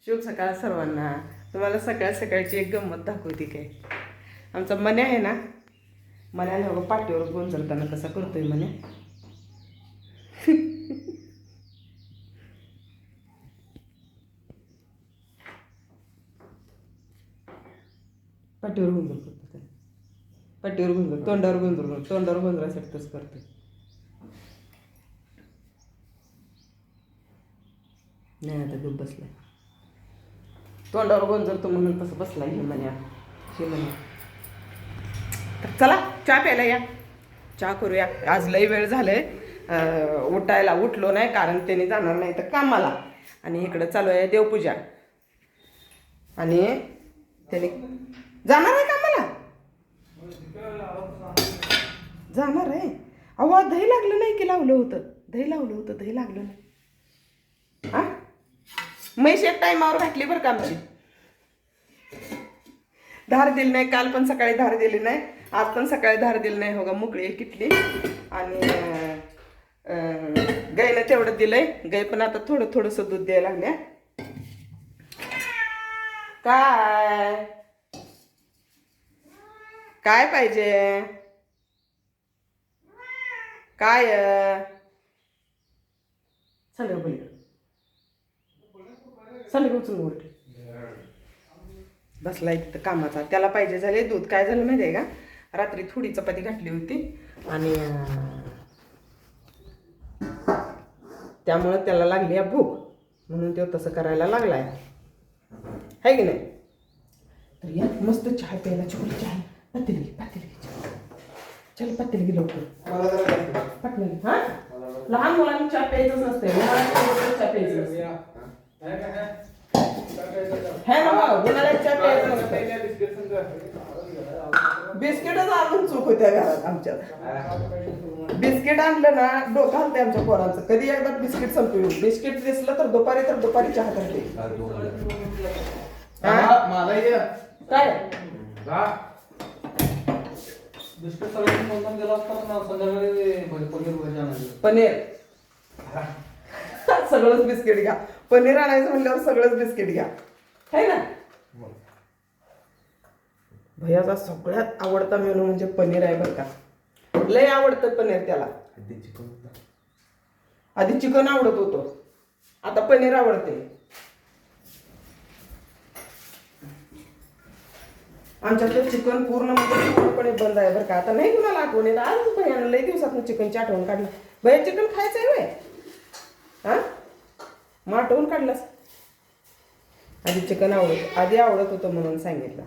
शुभ सकाळ सर्वांना. तुम्हाला सकाळ सकाळची एक गंमत दाखवते काय. आमचा मन्या आहे ना, मन्याने बघा पाठीवर गोंजरताना कसा करतोय मन्या. पाठीवर गोंजर करतो काय, पाठीवर गोंजर, तोंडावर गोंजर, तोंडावर गोंजरासाठी तसं करतोय. नाही आता गप बसलाय, तोंडावर गोंजरतो म्हणून तसं बसलाय हे मन्या. हे मन्या तर चला चहा प्यायला या, चहा करूया. आज लई वेळ झालंय, उठायला उठलो नाही कारण त्याने जाणार नाही तर कामाला, आणि इकडं चालू आहे देवपूजा, आणि त्याने जाणार आहे कामाला, जाणार आहे. अहो दही लागलं नाही की लावलं होतं, दही लावलं होतं, दही लागलं नाही. हा म्हैस एक टायमावर घातली बरं का आमची, धार दिली नाही. काल पण सकाळी धार दिली नाही, आज पण सकाळी धार दिली नाही. हो का मोकळी किटली, आणि गाईनं तेवढं दिलंय. गाई पण आता थोडं थोडंसं दूध द्यायला लागल्या. काय काय पाहिजे, काय सांगा पलीकडे, सांगा उचलून उलट बसला तिथं कामाचा. त्याला पाहिजे झाले दूध. काय झालं माहिती आहे का, रात्री थोडी चपाती घातली होती आणि त्यामुळं त्याला लागली आहे भूक, म्हणून तो तसं करायला लागलाय, आहे की नाही. तर या मस्त चहा प्यायला, चहा पातेली पातेली चल पातेली गेलो पटलं. हा लहान मुलांनी चहा प्यायचंच नसते, चहा प्यायचं नसते. है ना भाऊ, उन्हाळ्यात चहा प्यायचं नसतं. बिस्किटच आणून चूक होत्या घरात आमच्यात. बिस्किट आणलं ना डोकं हलते आमच्या पोरांचं. कधी एकदा बिस्किट संपवून, बिस्किट दिसलं तर दुपारी चहा करते. काय पनीर सगळंच बिस्किट घ्या. पनीर आणायचं म्हणल्यावर सगळंच बिस्किट घ्या, है ना. भैयाचा सगळ्यात आवडता मेनू म्हणजे पनीर आहे बरं का. लय आवडतं पनीर त्याला. आधी चिकन आवडत होतं, आता पनीर आवडते. आमच्याकडे चिकन पूर्णपणे बंद आहे बरं का. आता नाही कुणाला आठवण येत. आज भैयानं लई दिवसात चिकनची आठवण काढली. भैया चिकन खायचं आहे वय, हा मग आठवण काढलंस. आधी चिकन आधी आवडत होतं म्हणून सांगितलं.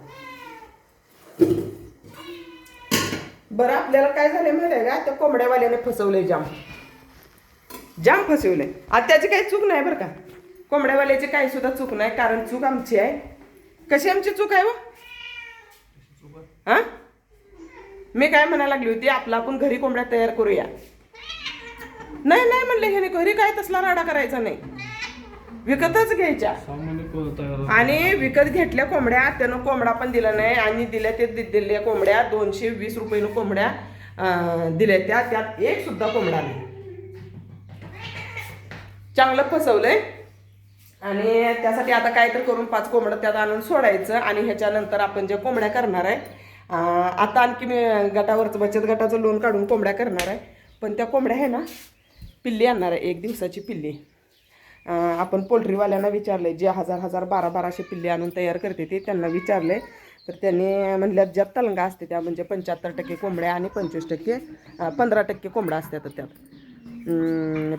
बरं आपल्याला काय झालंय माहिती आहे का, त्या कोंबड्यावाल्याने फसवलंय, जाम फसवलंय. आता त्याची काही चूक नाही बरं का, कोंबड्यावाल्याची काही सुद्धा चूक नाही, कारण चूक आमची आहे. कशी आमची चूक आहे व, हा मी काय म्हणायला लागली होती, आपला आपण घरी कोंबड्या तयार करूया. नाही नाही म्हणले ह्याने, घरी काय तसला राडा करायचा नाही, विकतच घ्यायच्या. आणि विकत घेतल्या कोंबड्या, त्यानं कोंबडा पण दिला नाही, आणि दिल्या कोंबड्या 220 रुपयानं कोंबड्या दिल्या. त्यात एक सुद्धा कोंबडा नाही. चांगलं फसवलंय. आणि त्यासाठी आता काय तर करून 5 कोंबड्या त्यात आणून सोडायचं. आणि ह्याच्यानंतर आपण जे कोंबड्या करणार आहे, आता आणखी मी गटावरचं बचत गटाचं लोन काढून कोंबड्या करणार आहे. पण त्या कोंबड्या आहे ना, पिल्ली आणणार आहे, 1 दिवसाची पिल्ली. आपण पोल्ट्रीवाल्यांना विचारले, जे 1200 पिल्ली आणून तयार करते ते, त्यांना विचारले तर त्यांनी म्हणल्यात ज्या तलंगा असते त्या म्हणजे 75% कोंबड्या आणि 15% कोंबड्या असतात. त्यात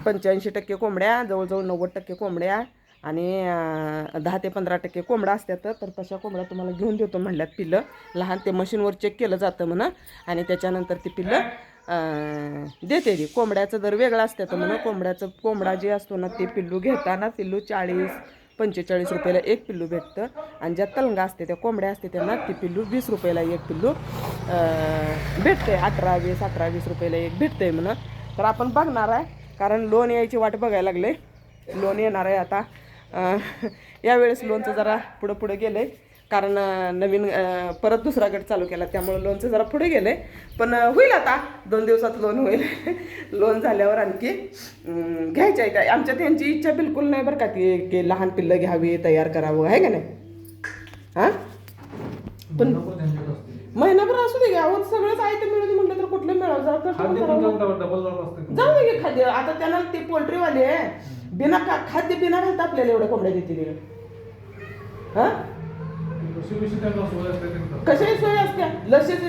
85% कोंबड्या, जवळजवळ 90% कोंबड्या आणि 10 ते 15% कोंबडा असतात. तर तशा कोंबड्या तुम्हाला घेऊन देतो म्हणल्यात. पिल्लं लहान, ते मशीनवर चेक केलं जातं म्हणा, आणि त्याच्यानंतर ती पिल्लं देते. ती कोंबड्याचं दर वेगळा असतं म्हणा. कोंबडा जे असतो ना, ते पिल्लू घेताना पिल्लू 40-45 रुपयाला एक पिल्लू भेटतं. आणि ज्या तलंगा असते त्या कोंबड्या असते त्यांना ती पिल्लू 20 रुपयाला एक पिल्लू भेटते. 18-20 रुपयाला एक भेटतंय म्हणा. तर आपण बघणार आहे, कारण लोन यायची वाट बघायला लागले. लोन येणार आहे आता. यावेळेस लोनचं जरा पुढं गेलंय, कारण नवीन परत दुसरा गट चालू केला त्यामुळे लोनचं जरा पुढे गेलं पण होईल आता 2 दिवसात लोन होईल. लोन झाल्यावर आणखी घ्यायचं आहे. काय आमच्यात यांची इच्छा बिलकुल नाही बरं का ती की लहान पिल्लं घ्यावी तयार करावं आहे का नाही. हां पण महिनाभर असू दे घ्यावं सगळंच आहे ते मिळून म्हटलं तर कुठलं मिळावं जाऊ दे खाद्य. आता त्यांना ते पोल्ट्रीवाले आहे बिना खाद्य बिना घालता आपल्याला एवढ्या कोंबड्या देतील. हां कशाही सोय असते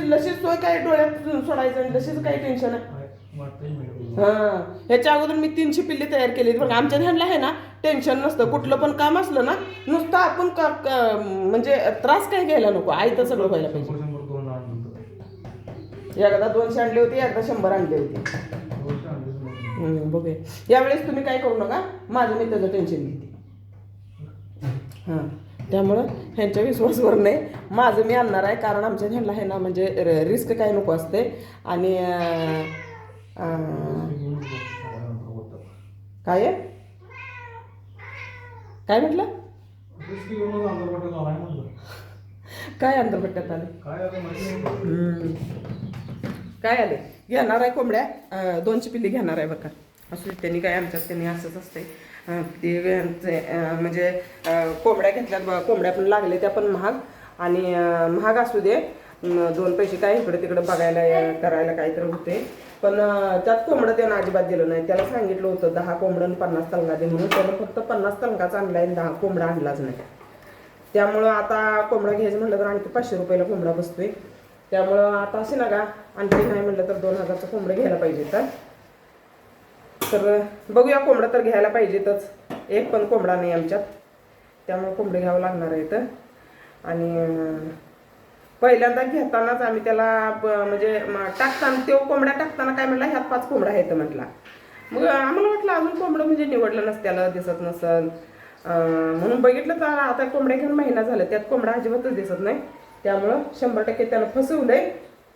लशीच सोय काय डोळ्यात सोडायचं आणि लशीच काही टेन्शन आहे. हां ह्याच्या अगोदर मी 300 पिल्ली तयार केली पण आमच्या ध्यानला आहे ना टेन्शन नसतं. कुठलं पण काम असलं ना नुसतं आपण म्हणजे त्रास काय घ्यायला नको आई तर सगळं व्हायला पाहिजे. एकदा 200 आणली होती एकदा 100 आणली होती. बघूया यावेळेस तुम्ही काय करू नका माझं मी त्याचं टेन्शन घेते. हां त्यामुळं ह्यांच्या विश्वासावर नाही माझं मी आणणार आहे कारण आमच्या ह्यांना आहे ना म्हणजे रिस्क काय नको असते. आणि काय आहे काय म्हटलं काय अंतरपट्ट्यात आले काय आले घेणार आहे कोंबड्या 200 पिल्ली घेणार आहे बघा. असू त्यांनी काय आमच्यात त्यांनी असंच असते ते म्हणजे कोंबड्या घेतल्यात कोंबड्या पण लागले त्या पण महाग आणि महाग असू दे 2 पैसे काय इकडे तिकडे बघायला करायला काहीतरी होते. पण त्यात कोंबडं त्यानं अजिबात दिलं नाही. त्याला सांगितलं होतं 10 कोंबडं 50 तलंगा दे म्हणून त्यानं फक्त 50 तलंगाच आणला आणि 10 कोंबडा आणलाच नाही. त्यामुळं आता कोंबडा घ्यायचं म्हटलं तर आणखी 500 रुपयाला कोंबडा बसतोय. त्यामुळं आता असे ना का आणखी नाही म्हटलं तर 2000चं कोंबडं घ्यायला पाहिजे. तर बघूया कोंबडं तर घ्यायला पाहिजेतच. एक पण कोंबडा नाही आमच्यात त्यामुळे कोंबडे घ्यावं लागणार आहे. तर आणि पहिल्यांदा घेतानाच आम्ही त्याला म्हणजे टाकताना तो कोंबड्या टाकताना काय म्हटला ह्यात 5 कोंबड्या आहेत म्हटला. मग आम्हाला वाटलं अजून कोंबडं म्हणजे निवडलं नसत्याला दिसत नसल म्हणून बघितलं तर आता कोंबड्या घेऊन महिना झाला त्यात कोंबडा अजिबातच दिसत नाही. त्यामुळं 100% त्यानं फसवलंय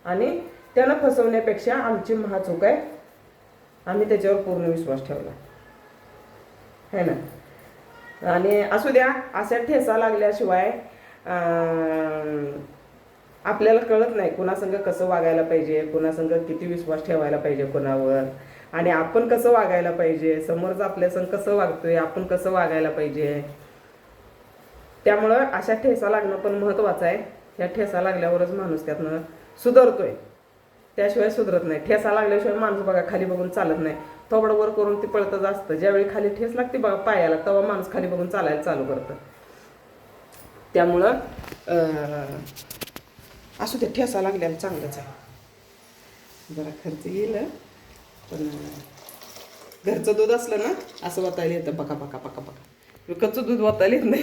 आणि त्यानं फसवण्यापेक्षा आमची महाचूक आहे. आम्ही त्याच्यावर पूर्ण विश्वास ठेवला है ना. आणि असू द्या अशा ठेसा लागल्याशिवाय आपल्याला कळत नाही कुणासंग कसं वागायला पाहिजे कुणासंग किती विश्वास ठेवायला पाहिजे कोणावर आणि आपण कसं वागायला पाहिजे समोरचं आपल्यासंग कसं वागतोय आपण कसं वागायला पाहिजे. त्यामुळं अशा ठेसा लागणं पण महत्त्वाचं आहे. ह्या ठेसा लागल्यावरच माणूस त्यातनं सुधारतोय त्याशिवाय सुधरत नाही. ठेसा लागल्याशिवाय माणूस बघा खाली बघून चालत नाही. थोबडं वर करून ती पळतच असतं. ज्यावेळी खाली ठेस लागते बघा पायाला तेव्हा माणूस खाली बघून चालायला चालू करतं. त्यामुळं असू ते ठेसा लागल्याला चांगलंच आहे. जरा खर्च येईल पण घरचं दूध असलं ना असं वाटायला येतं पका पका पका पका. विकतचं दूध वाटायला येत नाही.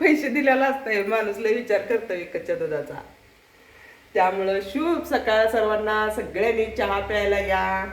पैसे दिलेला असतंय माणूस लय विचार करतो विकतच्या दुधाचा. त्यामुळं शुभ सकाळ सर्वांना. सगळ्यांनी चहा प्यायला या.